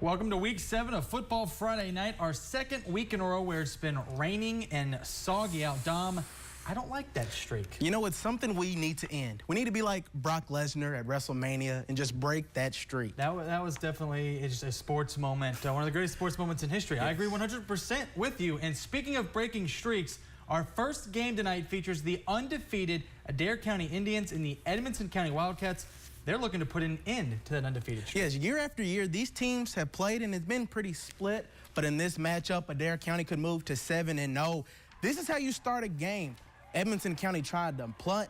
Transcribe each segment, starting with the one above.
Welcome to week 7 of Football Friday Night, our second week in a row where it's been raining and soggy out. Dom, I don't like that streak. You know, it's something we need to end. We need to be like Brock Lesnar at WrestleMania and just break that streak. That was definitely just a sports moment, one of the greatest sports moments in history. Yes. I agree 100% with you. And speaking of breaking streaks, our first game tonight features the undefeated Adair County Indians and the Edmonson County Wildcats. They're looking to put an end to that undefeated streak. Yes, year after year, these teams have played and it's been pretty split. But in this matchup, Adair County could move to 7-0. This is how you start a game. Edmonson County trying to punt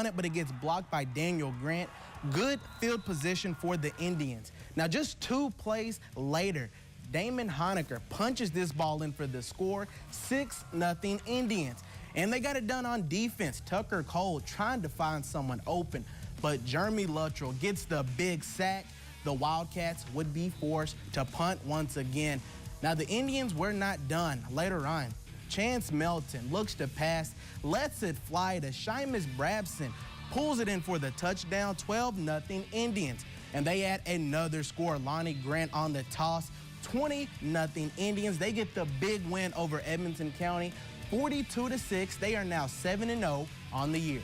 it, but it gets blocked by Daniel Grant. Good field position for the Indians. Now, just 2 plays later, Damon Honecker punches this ball in for the score, 6-0 Indians. And they got it done on defense. Tucker Cole trying to find someone open, but Jeremy Luttrell gets the big sack. The Wildcats would be forced to punt once again. Now, the Indians were not done. Later on, Chance Melton looks to pass, lets it fly to Seamus Brabson, pulls it in for the touchdown, 12-0 Indians. And they add another score. Lonnie Grant on the toss, 20-0 Indians. They get the big win over Edmonton County, 42-6. They are now 7-0 on the year.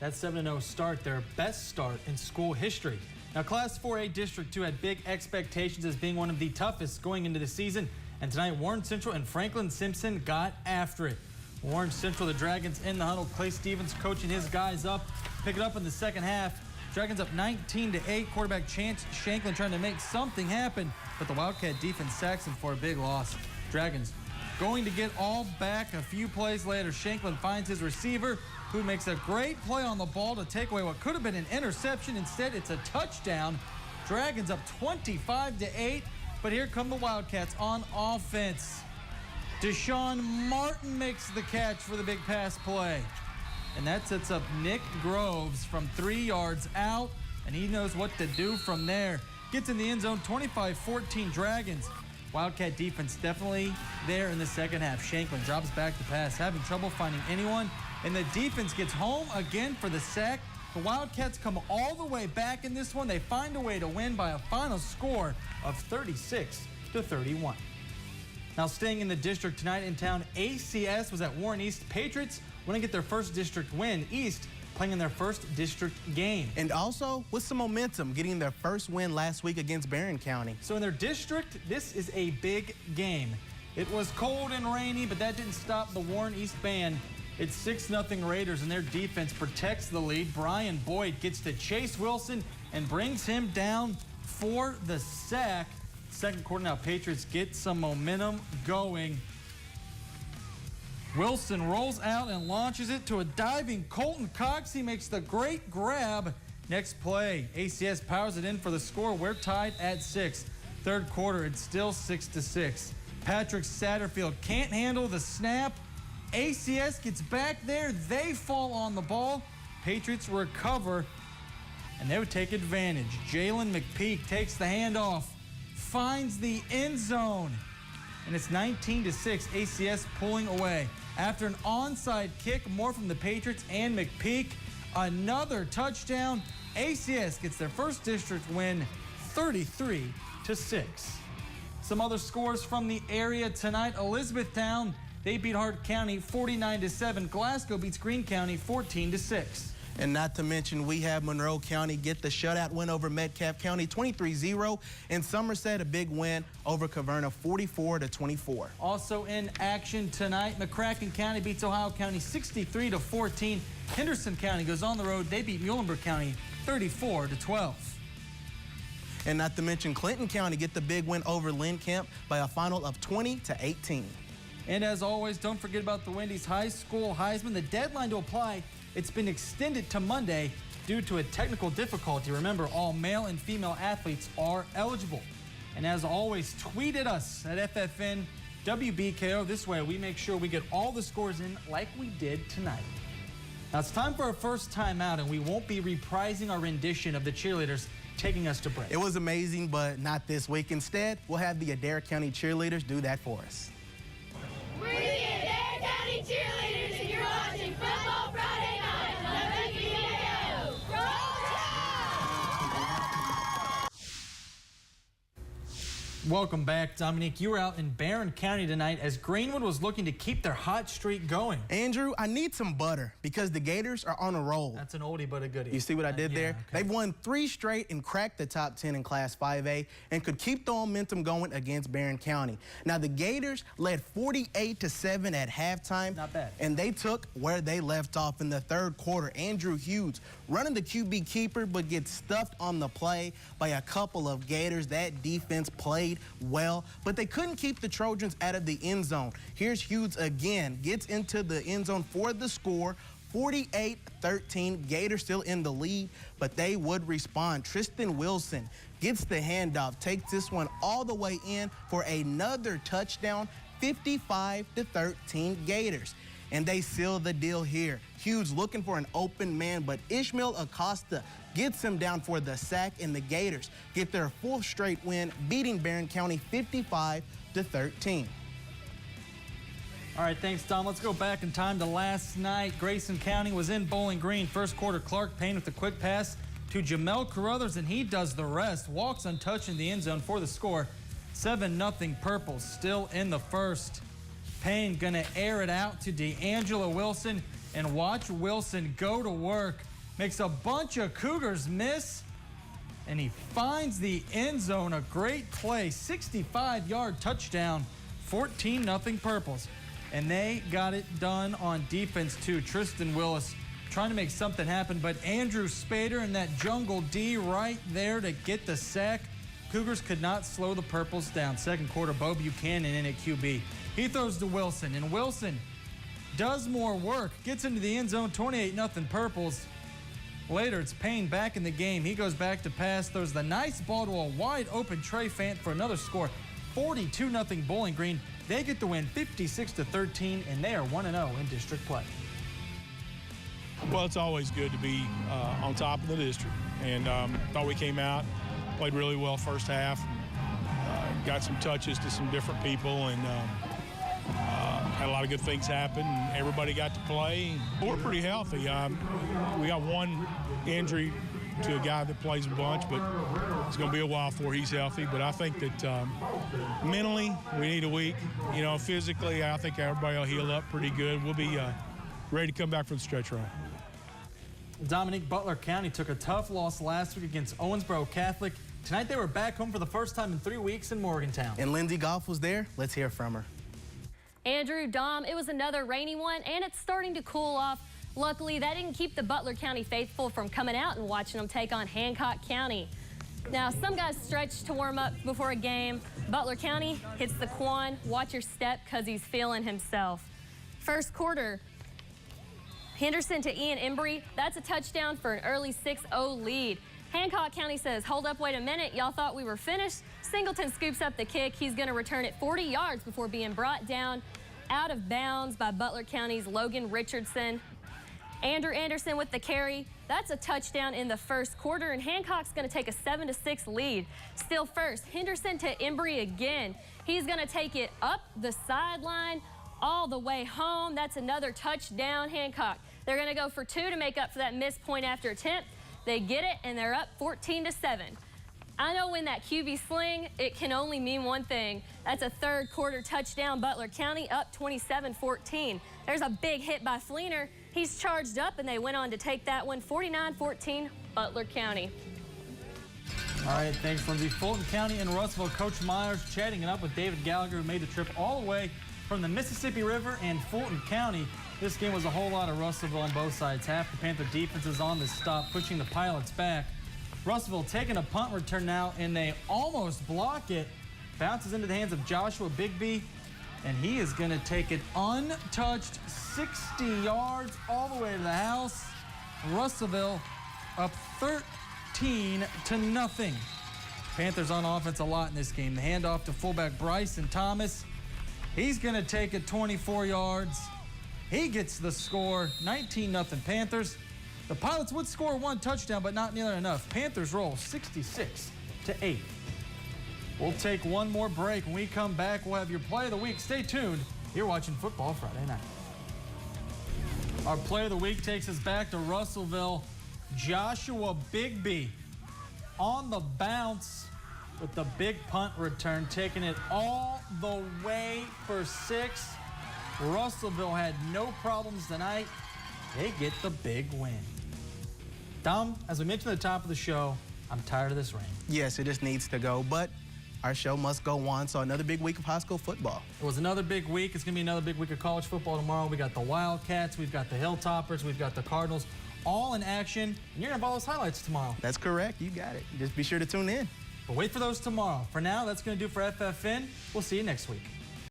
That 7-0 start, their best start in school history. Now, Class 4A District 2 had big expectations as being one of the toughest going into the season. And tonight, Warren Central and Franklin Simpson got after it. Warren Central, the Dragons in the huddle. Clay Stevens coaching his guys up. Pick it up in the second half. Dragons up 19-8. Quarterback Chance Shanklin trying to make something happen, but the Wildcat defense sacks him for a big loss. Dragons going to get all back a few plays later. Shanklin finds his receiver, who makes a great play on the ball to take away what could have been an interception. Instead, it's a touchdown. Dragons up 25-8, but here come the Wildcats on offense. Deshaun Martin makes the catch for the big pass play. And that sets up Nick Groves from 3 yards out, and he knows what to do from there. Gets in the end zone, 25-14 Dragons. Wildcat defense definitely there in the second half. Shanklin drops back to pass, having trouble finding anyone, and the defense gets home again for the sack. The Wildcats come all the way back in this one. They find a way to win by a final score of 36-31. Now, staying in the district tonight in town, ACS was at Warren East. Patriots want to get their first district win. East playing in their first district game. And also with some momentum, getting their first win last week against Barron County. So in their district, this is a big game. It was cold and rainy, but that didn't stop the Warren East band. It's 6-0 Raiders, and their defense protects the lead. Brian Boyd gets to Chase Wilson and brings him down for the sack. Second quarter now, Patriots get some momentum going. Wilson rolls out and launches it to a diving Colton Cox. He makes the great grab. Next play, ACS powers it in for the score. We're tied at 6. Third quarter, it's still 6-6. Patrick Satterfield can't handle the snap. ACS gets back there. They fall on the ball. Patriots recover, and they would take advantage. Jalen McPeak takes the handoff, finds the end zone, and it's 19-6. ACS pulling away. After an onside kick, more from the Patriots and McPeak. Another touchdown. ACS gets their first district win, 33-6. Some other scores from the area tonight. Elizabethtown, they beat Hart County 49-7. Glasgow beats Greene County 14-6. And not to mention, we have Monroe County get the shutout win over Metcalfe County 23-0. And Somerset a big win over Caverna 44-24. Also in action tonight, McCracken County beats Ohio County 63-14. Henderson County goes on the road. They beat Muhlenberg County 34-12. And not to mention, Clinton County get the big win over Lynn Kemp by a final of 20-18. And as always, don't forget about the Wendy's High School Heisman. The deadline to apply, it's been extended to Monday due to a technical difficulty. Remember, all male and female athletes are eligible. And as always, tweet at us at FFN WBKO. This way, we make sure we get all the scores in like we did tonight. Now, it's time for our first time out, and we won't be reprising our rendition of the cheerleaders taking us to break. It was amazing, but not this week. Instead, we'll have the Adair County cheerleaders do that for us. We're the Adair County cheerleaders, and you're watching Football Friday Night on WBKO. Roll Tide! Welcome back, Dominique. You were out in Barron County tonight as Greenwood was looking to keep their hot streak going. Andrew, I need some butter because the Gators are on a roll. That's an oldie but a goodie. You see what I did there? Okay. They've won 3 straight and cracked the top 10 in Class 5A and could keep the momentum going against Barron County. Now, the Gators led 48-7 at halftime. Not bad. And they took where they left off in the third quarter. Andrew Hughes running the QB keeper but gets stuffed on the play by a couple of Gators. That defense played well, but they couldn't keep the Trojans out of the end zone. Here's Hughes again, gets into the end zone for the score. 48-13, Gators still in the lead, but they would respond. Tristan Wilson gets the handoff, takes this one all the way in for another touchdown, 55-13 Gators. And they seal the deal here. Hughes looking for an open man, but Ishmael Acosta gets him down for the sack, and the Gators get their 4th straight win, beating Barron County 55-13. All right, thanks, Dom. Let's go back in time to last night. Grayson County was in Bowling Green. First quarter, Clark Payne with a quick pass to Jamel Carruthers, and he does the rest. Walks untouched in the end zone for the score. 7-0 Purple, still in the first. Payne gonna air it out to D'Angelo Wilson, and watch Wilson go to work. Makes a bunch of Cougars miss, and he finds the end zone. A great play, 65-yard touchdown, 14-0 Purples. And they got it done on defense too. Tristan Willis trying to make something happen, but Andrew Spader and that Jungle D right there to get the sack. Cougars could not slow the Purples down. Second quarter, Bo Buchanan in at QB. He throws to Wilson, and Wilson does more work, gets into the end zone, 28-0 Purples. Later, it's Payne back in the game. He goes back to pass, throws the nice ball to a wide-open Trey Fant for another score, 42-0 Bowling Green. They get the win 56-13, and they are 1-0 in district play. Well, it's always good to be on top of the district, and thought we came out, played really well first half, got some touches to some different people, and had a lot of good things happen, and everybody got to play. We're pretty healthy. We got one injury to a guy that plays a bunch, but it's going to be a while before he's healthy. But I think that mentally, we need a week. You know, physically, I think everybody will heal up pretty good. We'll be ready to come back for the stretch run. Dominique, Butler County took a tough loss last week against Owensboro Catholic. Tonight, they were back home for the first time in 3 weeks in Morgantown. And Lindsay Goff was there. Let's hear from her. Andrew, Dom, it was another rainy one, and it's starting to cool off. Luckily, that didn't keep the Butler County faithful from coming out and watching them take on Hancock County. Now, some guys stretch to warm up before a game. Butler County hits the Quan. Watch your step because he's feeling himself. First quarter, Henderson to Ian Embry. That's a touchdown for an early 6-0 lead. Hancock County says, hold up, wait a minute. Y'all thought we were finished. Singleton scoops up the kick. He's going to return it 40 yards before being brought down out of bounds by Butler County's Logan Richardson. Andrew Anderson with the carry. That's a touchdown in the first quarter, and Hancock's going to take a 7-6 lead. Still first, Henderson to Embry again. He's going to take it up the sideline all the way home. That's another touchdown, Hancock. They're going to go for 2 to make up for that missed point after attempt. They get it, and they're up 14-7. I know when that QB sling, it can only mean one thing. That's a third quarter touchdown, Butler County up 27-14. There's a big hit by Fleener. He's charged up, and they went on to take that one 49-14, Butler County. All right, thanks, Lindsay. Fulton County and Russellville, Coach Myers chatting it up with David Gallagher, who made the trip all the way from the Mississippi River and Fulton County. This game was a whole lot of Russellville on both sides. Half the Panther defense is on the stop, pushing the Pilots back. Russellville taking a punt return now, and they almost block it. Bounces into the hands of Joshua Bigby, and he is going to take it untouched 60 yards all the way to the house. Russellville up 13-0. Panthers on offense a lot in this game. The handoff to fullback Bryson Thomas. He's going to take it 24 yards. He gets the score, 19-0 Panthers. The Pilots would score 1 touchdown, but not nearly enough. Panthers roll 66-8. We'll take one more break. When we come back, we'll have your play of the week. Stay tuned. You're watching Football Friday Night. Our play of the week takes us back to Russellville. Joshua Bigby on the bounce with the big punt return, taking it all the way for 6. Russellville had no problems tonight. They get the big win. Dom, as we mentioned at the top of the show, I'm tired of this rain. Yes, it just needs to go, but our show must go on. So another big week of high school football. It was another big week. It's going to be another big week of college football tomorrow. We got the Wildcats, we've got the Hilltoppers, we've got the Cardinals, all in action. And you're going to have all those highlights tomorrow. That's correct. You got it. Just be sure to tune in. But wait for those tomorrow. For now, that's going to do for FFN. We'll see you next week.